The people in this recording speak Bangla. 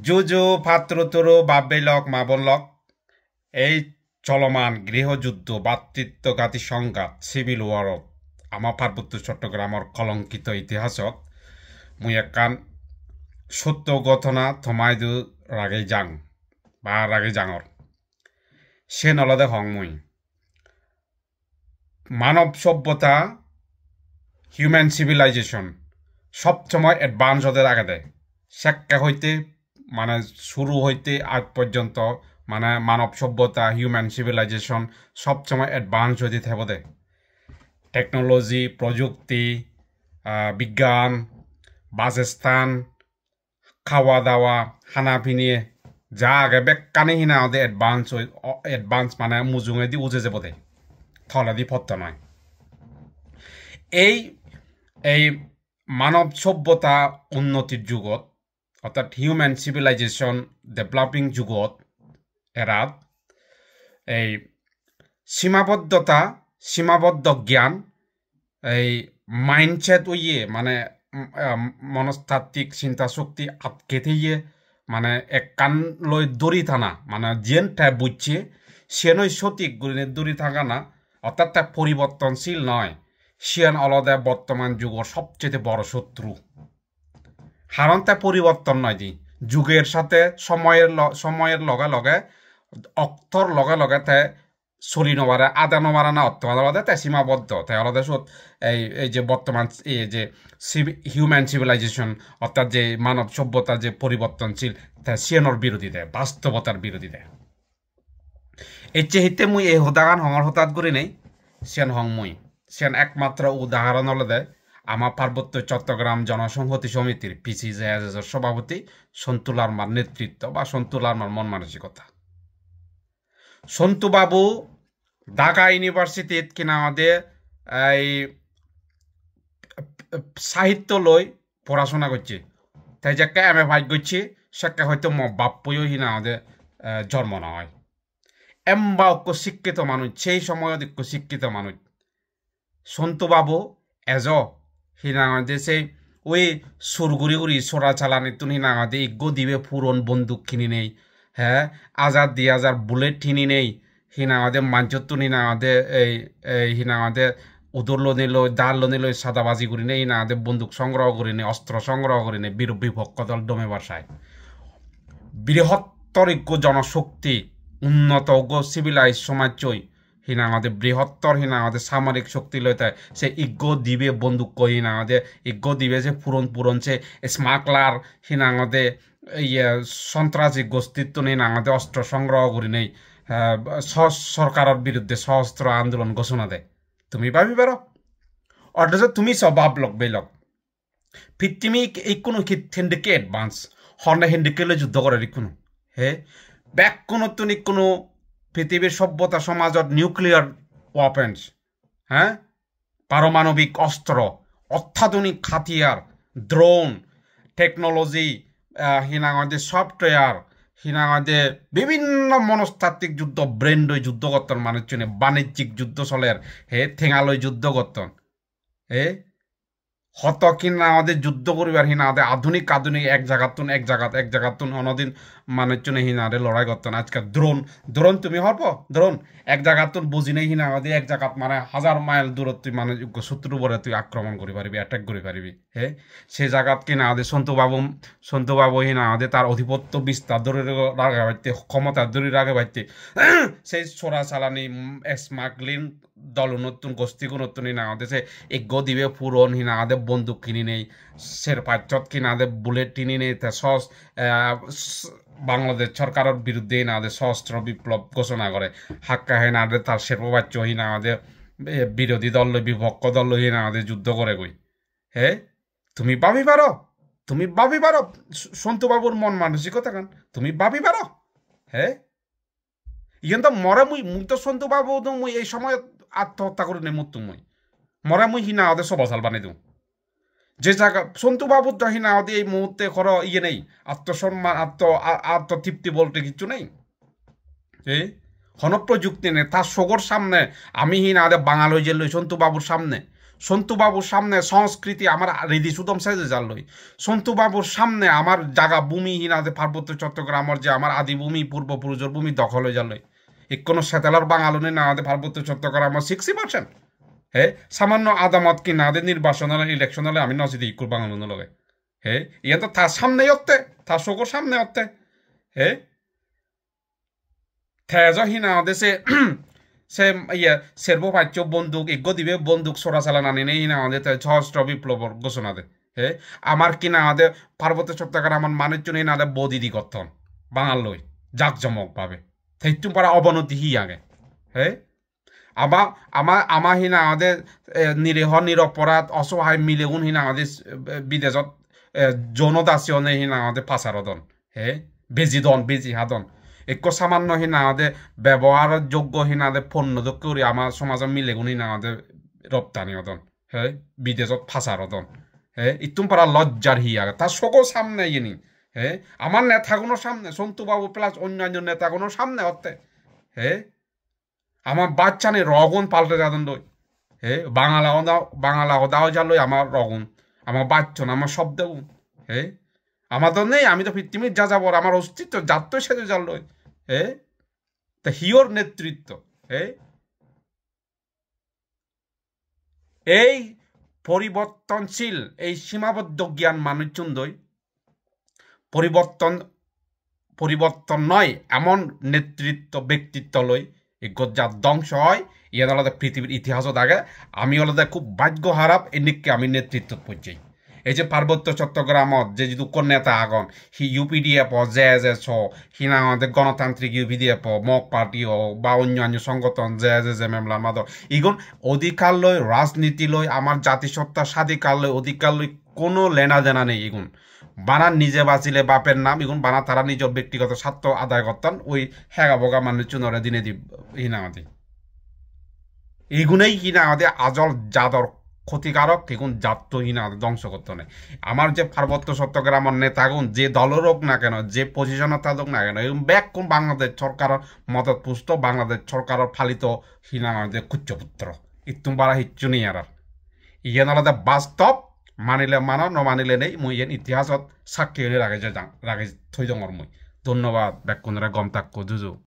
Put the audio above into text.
জুজু ভাতৃতুরু বাব্বেলক মাবনলক এই চলমান গৃহযুদ্ধ ভাতৃত্বঘাতী সংঘাত সিভিল ওয়ারত আমার পার্বত্য চট্টগ্রামের কলঙ্কিত ইতিহাসত মুই একান সত্য ঘটনা থমাইদু রাগে যাং বা রাগে যাঙর সে নলদে হং মুই মানব সভ্যতা হিউম্যান সিভিলাইজেশন সবসময় অ্যাডভান্স হতে আগে দেয় শিক্ষা হইতে মানে শুরু হইতে আগ পর্যন্ত মানে মানব সভ্যতা হিউম্যান সিভিলাইজেশন সবসময় অ্যাডভান্স হইতে থাকবে টেকনোলজি প্রযুক্তি বিজ্ঞান বাসস্থান খাওয়া দাওয়া খানা পিনিয়ে যা আগে বেকানি হিনা ওদের অ্যাডভান্স মানে মুজুঙে দি উজে যাবো দে থলা দি ফত্ত নয় এই এই মানব সভ্যতা উন্নতির যুগত অর্থাৎ হিউম্যান সিভিলাইজেশন ডেভেলপিং যুগত এরাত এই সীমাবদ্ধ জ্ঞান এই মাইন্ডসেট উইয়ে মানে মনস্তাত্ত্বিক চিন্তা শক্তি আটকে দিয়ে মানে এক কান লই দড়ি থানা মানে যেনটা বুঝছে সেনই সঠিক গুণে দড়ি থাকা না অর্থাৎ তা পরিবর্তনশীল নয় সিয়ান আলাদা বর্তমান যুগের সবচেয়ে বড় শত্রু কারণ তা পরিবর্তন নয় দি যুগের সাথে সময়ের লগে লগে অর্থর লগে লগে তে চলি নবারে আদা নবারা না অর্থ আলাদা তাই সীমাবদ্ধ তাই আলাদা এই যে বর্তমান এই যে হিউম্যান সিভিলাইজেশন অর্থাৎ যে মানব সভ্যতা যে পরিবর্তনশীল তা সিয়ানোর বিরোধী দেয় বাস্তবতার বিরোধী দেয় এই চেহিতে মুই এই হদাগান হঙর হতাৎ করে নেই সিয়ান হং মুই সিয়ান একমাত্র উদাহরণ হলে দেয় আমার পার্বত্য চট্টগ্রাম জনসংহতি সমিতির পিসিজেএসের সভাপতি সন্তু লারমার নেতৃত্ব বা সন্তু লারমার মন মানসিকতা সন্তু বাবু ঢাকা ইউনিভার্সিটিত কিনা আমাদের এই সাহিত্য লই পড়াশোনা করছে তাই যে এম এ ভাই করছে সেটা হয়তো বাপ্পইও হিনা আমাদের জন্ম না হয় এমবা ঐক্য শিক্ষিত মানুষ সেই সময় ঐক্য শিক্ষিত মানুষ সন্তু বাবু এজ হিনা আমাদের সেই ওই সুরগুড়ি উড়ি সোরা চালানি তুন হিনা আমাদের ইগ্য দিবে পুরন বন্দুক কিনি নেই হ্যাঁ 1000 বুলেট কিনি নেই হিনা আমাদের মাঞ্চতুন হিনা আমাদের এই হিনা আমাদের উদর লোনে লই দাল লোনে লই সাদাবাজি করি নেই হিনা আমাদের বন্দুক সংগ্রহ করি নেই অস্ত্র সংগ্রহ করি নেই বিপক্ষ দল ডমে বাসায় বৃহত্তর ঐক্য জনশক্তি উন্নত ঐক্য সিভিলাইজ সমাজই হিনা আমাদের বৃহত্তর হিনা আমাদের সামরিক শক্তি লইতে সে ইজ্ঞ দিবে বন্দুক কই হিনা আমাদের ইজ্ঞ দিবে যে পুরন সে স্মাগলার হিনা আমাদের সন্ত্রাসী গোষ্ঠীত্ব নেই না আমাদের অস্ত্র সংগ্রহ করি নেই সরকারের বিরুদ্ধে সশস্ত্র আন্দোলন ঘোষণা দেয় তুমি ভাবি পারো অথচ তুমি স্বভাব লোক বেলক পৃথিবী এই কোনো হিন্দিকে অ্যাডভান্স হন্ডা হিন্দিকে যুদ্ধ করে কোনো হে ব্যাক কোনো পৃথিবীর সভ্যতা সমাজত নিউক্লিয়ার ওয়েপন্স হ্যাঁ পারমাণবিক অস্ত্র অত্যাধুনিক হাতিয়ার ড্রোন টেকনোলজি হিনা আমাদের সফটওয়্যার হিনা আমাদের বিভিন্ন মনস্তাত্ত্বিক যুদ্ধ ব্রেন্ডই যুদ্ধ করতেন মানুষ জন্য বাণিজ্যিক যুদ্ধ চলের হে ঠেঙালয় যুদ্ধ করতেন হে হত কিনা আমাদের যুদ্ধ করিবার হিনা আমাদের আধুনিক এক জায়গাতুন অনদিন মানুষ জন্য হিনা আমাদের লড়াই করতেন আজকাল দ্রোণ তুমি হরব দ্রোণ এক জায়গাতুন বুঝি নেই হিনা আমাদের এক জায়গাত মানে 1000 মাইল দূরত তুই মানে শত্রু বলে তুই আক্রমণ করি পারবি অ্যাটাক করি পারবি হ্যাঁ সে জায়গাত কিনা আমাদের সন্তু বাবু হিনা আমাদের তার আধিপত্য বিস্তার ধরে রাগে বাড়তে ক্ষমতা ধরে রাগে বাড়তে সেই চোরা চালানি স্মাগলিং দল নতুন গোষ্ঠী নতুন হিনা আমাদের সে এগ্য দিবে পুরন হিনা আমাদের বন্দুক কিনি নেই সের পাঁচত কিনা আমাদের বুলেট কিনি নেই তা বাংলাদেশ সরকারের বিরুদ্ধে না আমাদের সশস্ত্র বিপ্লব ঘোষণা করে হাক্কা হয় না আমাদের তার শেরবাচ্য হই না আমাদের বিরোধী দল বিপক্ষ দল হই না আমাদের যুদ্ধ করে গই হে তুমি ভাবি পারো সন্তু বাবুর মন মানসিকতা কান তুমি ভাবি পারো হে ইন তো মরে মুই তো সন্তু বাবু তো মুই এই সময় আত্মহত্যা করে নেই মরে মুই হিনা আমাদের সবাসাল বানিয়ে দিও যে জায়গা সন্তু বাবুর হিনা আমাদের এই মুহূর্তে খর নেই আত্মসম্মান আত্মতৃপ্তি বলতে কিছু নেই হনপ্রযুক্তি নেই তার সগর সামনে আমি হিনা আমাদের বাঙালি যে লই সন্তু বাবুর সামনে সন্তু বাবুর সামনে সংস্কৃতি আমার রেদি সুদম সেজে যালই সন্তু বাবুর সামনে আমার জায়গা ভূমিহীন আছে পার্বত্য চট্টগ্রামের যে আমার আদিভূমি পূর্বপুরুষের ভূমি দখল হয়ে যালই এক কোনো সেটেলার বাঙালনে না আমাদের পার্বত্য চট্টগ্রামের 60%। হ্যাঁ সামান্য আদামত কি না নির্বাচন হলে ইলেকশন হলে আমি নসিদি ইকুর বাঙালনে লগে হ্যাঁ ইয়ে তো তার সামনেই হতে তার চকুর সামনে হতে হ্যাঁ থেজ হিনা দেশে সে ইয়ে সেরবো পাচ্য বন্দুক এগো দিবে বন্দুক সরা চালান আনি নেই না আমাদের সহস্র বিপ্লবর ঘোষণা দে হ্যাঁ আমার কিনা আমাদের পার্বত্য চট্টগ্রাম আমার মানুষজন না বদিদি গঠন বাঙাল লই জাকজমক ভাবে সেইটুম পারা অবনতি হি আগে হ্যাঁ আমাৰ হিনা আমাদের নিরীহ নিরপরাধ অসহায় মিলেগুন হিনা আমাদের বিদেশত যৌনদাসীয়নে হিনা আমাদের পাচারদন হে বেজি হাদন একো সামান্য হিনা আমাদের ব্যবহার যোগ্য হিনা আমাদের পণ্য করে আমার সমাজে মিলেগুন হিনা আমাদের রপ্তানি হদন হে বিদেশত পাচারদন হে ইতুম পারা লজ্জার হি আগে তার সকল সামনে ইনি হে আমার নেতাগুলোর সামনে সন্তু বাবু প্লাস অন্যান্য নেতাগুলোর সামনে হতে হে আমার বাচ্চা নেই রগুন পাল্টে যাদন দই হে বাঙালা দাও যালই আমার রগুন আমার বাচ্চন আমার শব্দ হে আমার তো নেই আমি তো পৃথিবীর যা যাবো আমার অস্তিত্ব যাত্র সেজে যালই হে তা হিওর নেতৃত্ব হে এই পরিবর্তনশীল এই সীমাবদ্ধ জ্ঞান মানুষজন দই পরিবর্তন নয় এমন নেতৃত্ব ব্যক্তিত্ব লই গজ্জার ধ্বংস হয় ইয়ান আলাদা পৃথিবীর ইতিহাসও থাকে আমি আলাদা খুব ভাগ্য হারাপ এদিকে আমি নেতৃত্ব পর্যায়ে এই যে পার্বত্য চট্টগ্রামত যে দুঃখ নেতা আগন হি ইউপিডিএফ জে হিনা আমাদের গণতান্ত্রিক ইউপিডিএফ মক পার্টি বা অন্যান্য সংগঠন জে মেমলার মাদ ইগুন অধিকার লই রাজনীতি লই আমার জাতিসত্তা স্বাধিকার লই অধিকার লই কোনো লেনা দেনা নেই ইগুন বানা নিজে বাঁচিলে বাপের নাম এখন বানা তারা নিজের ব্যক্তিগত স্বার্থ আদায় করতেন ওই হেগা বগা মানুষ চুনরে দিনে দি হিনামাদি এইগুনেই হিনামাদি আজল জাদর ক্ষতিকারক এখন জাত হিনামাদি ধ্বংস করতে নেই আমার যে পার্বত্য চট্টগ্রামের নেতাগুন যে দলের হোক না কেন যে পজিশনে থাকুক না কেন এবং ব্যাক কোন বাংলাদেশ সরকারের মদত পুষ্ট বাংলাদেশ সরকারের ফালিত হিনামাদি কুচ্চপুত্র ইতুম বারা হিচ্ছু নেই আর ইয়ান আলাদা বাস্তব মানিলে মানো নমানিলে নেই মই এন ইতিহাসত সাক্ষী হলে রাগে থৈ দঙর মই ধন্যবাদ বেকুনরা গম তাক্কো জুজু